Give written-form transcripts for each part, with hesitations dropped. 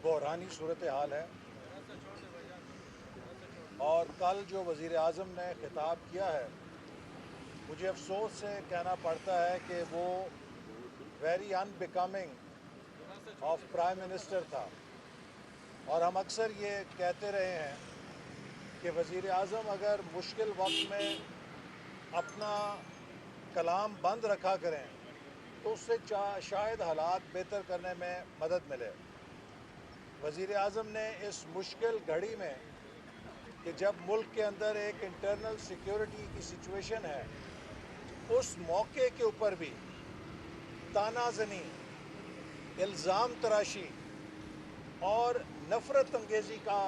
بحرانی صورتحال ہے، اور کل جو وزیر اعظم نے خطاب کیا ہے مجھے افسوس سے کہنا پڑتا ہے کہ وہ very in becoming of prime minister تھا، اور ہم اکثر یہ کہتے رہے ہیں کہ وزیر اعظم اگر مشکل وقت میں اپنا کلام بند رکھا کریں تو اس سے شاید حالات بہتر کرنے میں مدد ملے۔ وزیر اعظم نے اس مشکل گھڑی میں کہ جب ملک کے اندر ایک انٹرنل سیکیورٹی کی سچویشن ہے، اس موقع کے اوپر بھی تانا زنی، الزام تراشی اور نفرت انگیزی کا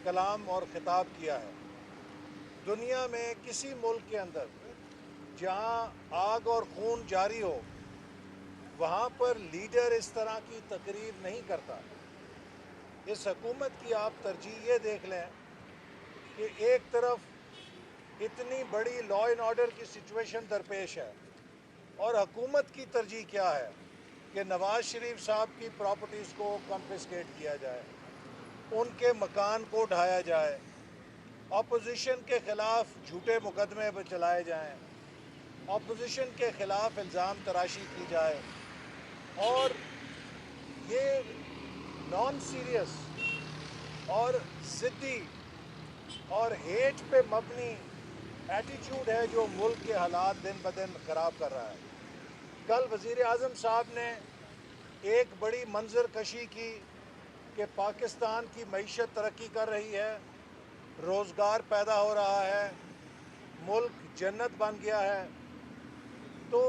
کلام اور خطاب کیا ہے۔ دنیا میں کسی ملک کے اندر جہاں آگ اور خون جاری ہو وہاں پر لیڈر اس طرح کی تقریر نہیں کرتا۔ اس حکومت کی آپ ترجیح یہ دیکھ لیں کہ ایک طرف اتنی بڑی لا اینڈ آرڈر کی سچویشن درپیش ہے، اور حکومت کی ترجیح کیا ہے کہ نواز شریف صاحب کی پراپرٹیز کو کنفسکیٹ کیا جائے، ان کے مکان کو ڈھایا جائے، اپوزیشن کے خلاف جھوٹے مقدمے پہ چلائے جائیں، اپوزیشن کے خلاف الزام تراشی کی جائے، اور یہ نان سیریس اور ضدی اور ہیٹ پہ مبنی ایٹیچیوڈ ہے جو ملک کے حالات دن بدن خراب کر رہا ہے۔ کل وزیر اعظم صاحب نے ایک بڑی منظر کشی کی کہ پاکستان کی معیشت ترقی کر رہی ہے، روزگار پیدا ہو رہا ہے، ملک جنت بن گیا ہے۔ تو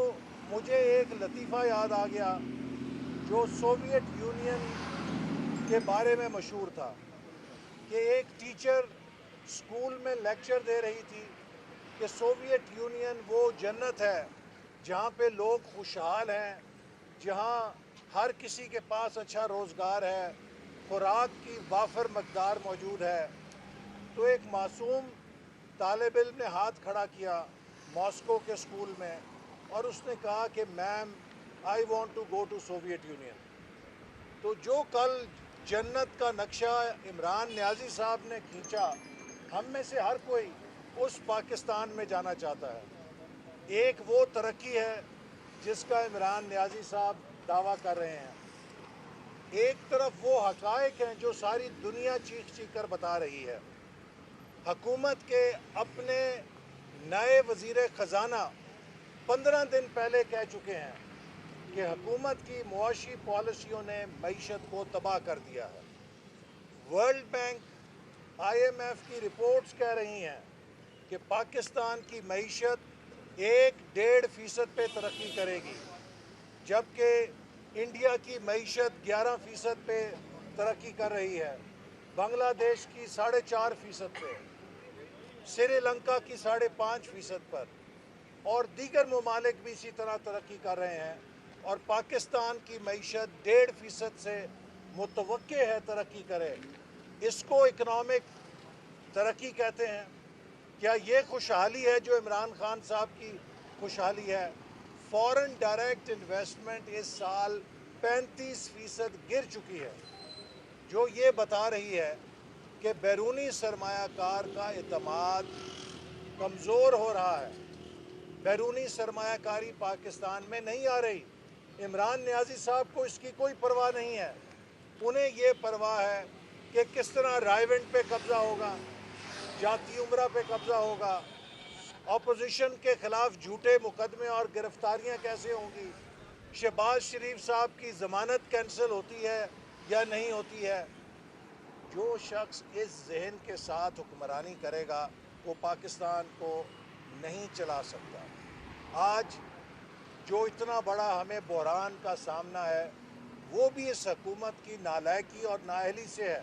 مجھے ایک لطیفہ یاد آ گیا جو سوویت یونین کے بارے میں مشہور تھا، کہ ایک ٹیچر اسکول میں لیکچر دے رہی تھی کہ سوویت یونین وہ جنت ہے جہاں پہ لوگ خوشحال ہیں، جہاں ہر کسی کے پاس اچھا روزگار ہے، خوراک کی وافر مقدار موجود ہے۔ تو ایک معصوم طالب علم نے ہاتھ کھڑا کیا ماسکو کے اسکول میں، اور اس نے کہا کہ ma'am I want to go to Soviet Union. تو جو کل جنت کا نقشہ عمران نیازی صاحب نے کھینچا، ہم میں سے ہر کوئی اس پاکستان میں جانا چاہتا ہے۔ ایک وہ ترقی ہے جس کا عمران نیازی صاحب دعویٰ کر رہے ہیں، ایک طرف وہ حقائق ہیں جو ساری دنیا چیخ چیخ کر بتا رہی ہے۔ حکومت کے اپنے نئے وزیر خزانہ 15 دن پہلے کہہ چکے ہیں کہ حکومت کی معاشی پالیسیوں نے معیشت کو تباہ کر دیا ہے۔ World bank, I M F کی رپورٹس کہہ رہی ہیں کہ پاکستان کی معیشت 1.5% پہ ترقی کرے گی، جبکہ انڈیا کی معیشت 11% پہ ترقی کر رہی ہے، بنگلہ دیش کی 4.5% پہ، سری لنکا کی 5.5% پر، اور دیگر ممالک بھی اسی طرح ترقی کر رہے ہیں، اور پاکستان کی معیشت 1.5% سے متوقع ہے ترقی کرے۔ اس کو اکنامک ترقی کہتے ہیں؟ کیا یہ خوشحالی ہے جو عمران خان صاحب کی خوشحالی ہے؟ فورن ڈائریکٹ انویسٹمنٹ اس سال 35% گر چکی ہے، جو یہ بتا رہی ہے کہ بیرونی سرمایہ کار کا اعتماد کمزور ہو رہا ہے۔ بیرونی سرمایہ کاری پاکستان میں نہیں آ رہی۔ عمران نیازی صاحب کو اس کی کوئی پرواہ نہیں ہے، انہیں یہ پرواہ ہے کہ کس طرح رائیونٹ پہ قبضہ ہوگا، جاتی عمرہ پہ قبضہ ہوگا، اپوزیشن کے خلاف جھوٹے مقدمے اور گرفتاریاں کیسے ہوں گی، شہباز شریف صاحب کی ضمانت کینسل ہوتی ہے یا نہیں ہوتی ہے۔ جو شخص اس ذہن کے ساتھ حکمرانی کرے گا وہ پاکستان کو نہیں چلا سکتا۔ آج جو اتنا بڑا ہمیں بحران کا سامنا ہے وہ بھی اس حکومت کی نالائکی اور نااہلی سے ہے۔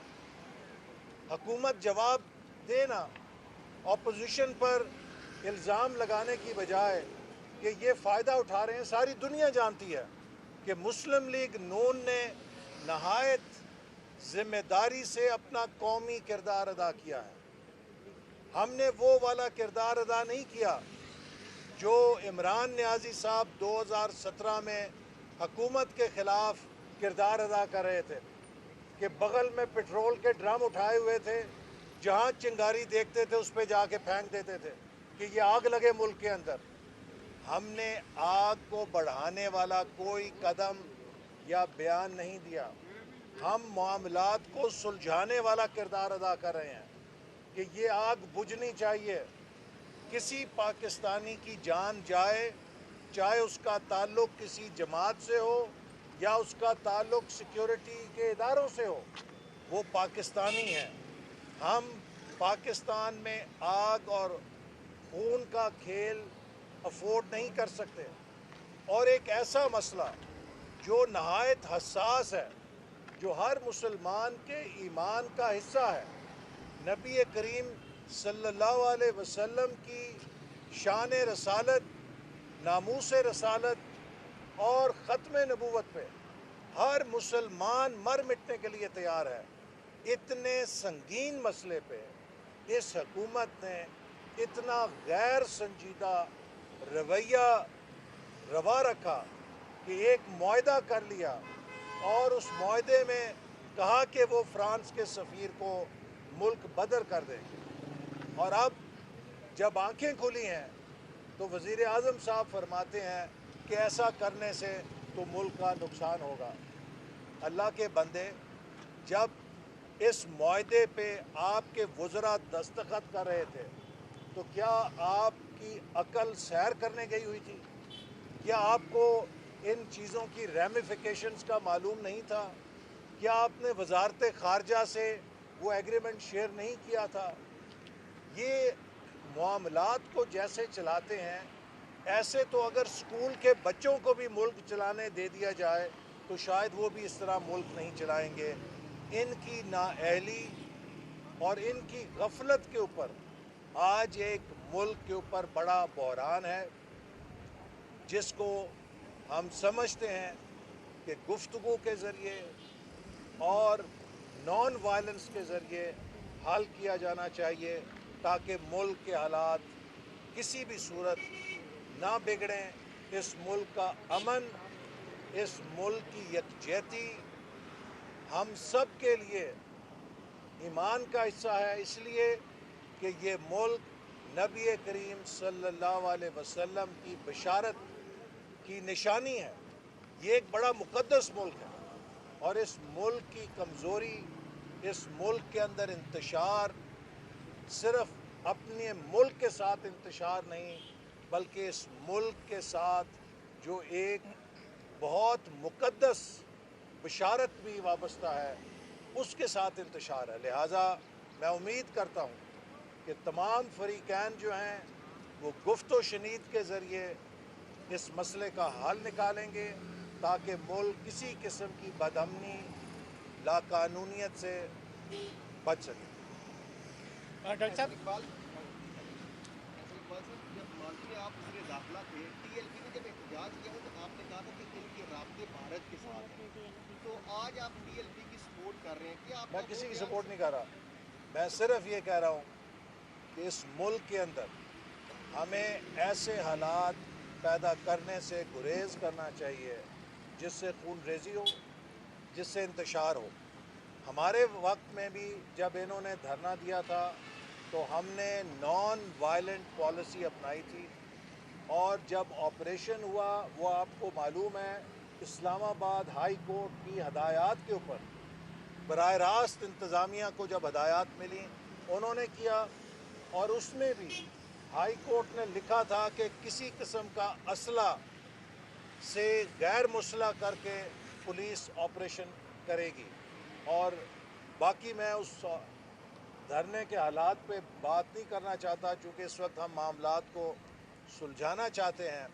حکومت جواب دے نا، اپوزیشن پر الزام لگانے کی بجائے کہ یہ فائدہ اٹھا رہے ہیں۔ ساری دنیا جانتی ہے کہ مسلم لیگ نون نے نہایت ذمہ داری سے اپنا قومی کردار ادا کیا ہے۔ ہم نے وہ والا کردار ادا نہیں کیا جو عمران نیازی صاحب 2017 میں حکومت کے خلاف کردار ادا کر رہے تھے۔ کہ بغل میں پیٹرول کے ڈرم اٹھائے ہوئے تھے, جہاں چنگاری دیکھتے تھے اس پہ جا کے پھینک دیتے تھے کہ یہ آگ لگے ملک کے اندر. ہم نے آگ کو بڑھانے والا کوئی قدم یا بیان نہیں دیا. ہم معاملات کو سلجھانے والا کردار ادا کر رہے ہیں کہ یہ آگ بجھنی چاہیے. کسی پاکستانی کی جان جائے, چاہے اس کا تعلق کسی جماعت سے ہو یا اس کا تعلق سیکیورٹی کے اداروں سے ہو, وہ پاکستانی ہیں. ہم پاکستان میں آگ اور خون کا کھیل افورڈ نہیں کر سکتے. اور ایک ایسا مسئلہ جو نہایت حساس ہے, جو ہر مسلمان کے ایمان کا حصہ ہے, نبی کریم صلی اللہ علیہ وسلم کی شان رسالت, ناموس رسالت اور ختم نبوت پہ ہر مسلمان مر مٹنے کے لیے تیار ہے. اتنے سنگین مسئلے پہ اس حکومت نے اتنا غیر سنجیدہ رویہ روا رکھا کہ ایک معاہدہ کر لیا اور اس معاہدے میں کہا کہ وہ فرانس کے سفیر کو ملک بدر کر دیں گے. اور اب جب آنکھیں کھلی ہیں تو وزیر اعظم صاحب فرماتے ہیں کہ ایسا کرنے سے تو ملک کا نقصان ہوگا. اللہ کے بندے, جب اس معاہدے پہ آپ کے وزراء دستخط کر رہے تھے تو کیا آپ کی عقل سیر کرنے گئی ہوئی تھی؟ کیا آپ کو ان چیزوں کی ریمیفیکیشنز کا معلوم نہیں تھا؟ کیا آپ نے وزارت خارجہ سے وہ ایگریمنٹ شیئر نہیں کیا تھا؟ یہ معاملات کو جیسے چلاتے ہیں, ایسے تو اگر اسکول کے بچوں کو بھی ملک چلانے دے دیا جائے تو شاید وہ بھی اس طرح ملک نہیں چلائیں گے. ان کی نااہلی اور ان کی غفلت کے اوپر آج ایک ملک کے اوپر بڑا بحران ہے, جس کو ہم سمجھتے ہیں کہ گفتگو کے ذریعے اور نان وائلنس کے ذریعے حل کیا جانا چاہیے, تاکہ ملک کے حالات کسی بھی صورت نہ بگڑیں. اس ملک کا امن, اس ملک کی یکجہتی ہم سب کے لیے ایمان کا حصہ ہے, اس لیے کہ یہ ملک نبی کریم صلی اللہ علیہ وسلم کی بشارت کی نشانی ہے. یہ ایک بڑا مقدس ملک ہے, اور اس ملک کی کمزوری, اس ملک کے اندر انتشار صرف اپنے ملک کے ساتھ انتشار نہیں, بلکہ اس ملک کے ساتھ جو ایک بہت مقدس بشارت بھی وابستہ ہے, اس کے ساتھ انتشار ہے. لہٰذا میں امید کرتا ہوں کہ تمام فریقین جو ہیں وہ گفت و شنید کے ذریعے اس مسئلے کا حل نکالیں گے, تاکہ ملک کسی قسم کی بدامنی, لاقانونیت سے بچ سکے. ڈاکٹر صاحب, اقبال صاحب, جب ماضی میں آپ وزیر داخلہ تھے, ٹی ایل پی نے جب احتجاج کیا تھا تو آپ نے کہا تھا کہ ان کے رابطے بھارت کے ساتھ ہیں, تو آج آپ ٹی ایل پی کی سپورٹ کر رہے ہیں, کیا آپ میں کسی کی سپورٹ نہیں کر رہا, میں صرف یہ کہہ رہا ہوں کہ اس ملک کے اندر ہمیں ایسے حالات پیدا کرنے سے گریز کرنا چاہیے جس سے خون ریزی ہو, جس سے انتشار ہو. ہمارے وقت میں بھی جب انہوں نے دھرنا دیا تھا تو ہم نے نان وائلنٹ پالیسی اپنائی تھی, اور جب آپریشن ہوا, وہ آپ کو معلوم ہے, اسلام آباد ہائی کورٹ کی ہدایات کے اوپر براہ راست انتظامیہ کو جب ہدایات ملی انہوں نے کیا, اور اس میں بھی ہائی کورٹ نے لکھا تھا کہ کسی قسم کا اسلحہ سے غیر مسلح کر کے پولیس آپریشن کرے گی. اور باقی میں اس دھرنے کے حالات پہ بات نہیں کرنا چاہتا, چونکہ اس وقت ہم معاملات کو سلجھانا چاہتے ہیں.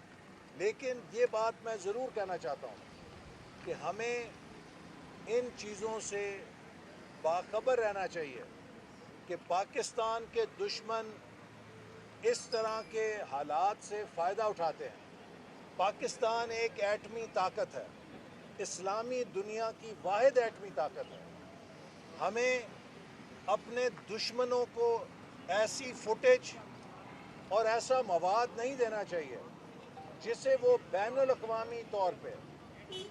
لیکن یہ بات میں ضرور کہنا چاہتا ہوں کہ ہمیں ان چیزوں سے باخبر رہنا چاہیے کہ پاکستان کے دشمن اس طرح کے حالات سے فائدہ اٹھاتے ہیں. پاکستان ایک ایٹمی طاقت ہے, اسلامی دنیا کی واحد ایٹمی طاقت ہے. ہمیں اپنے دشمنوں کو ایسی فوٹیج اور ایسا مواد نہیں دینا چاہیے جسے وہ بین الاقوامی طور پہ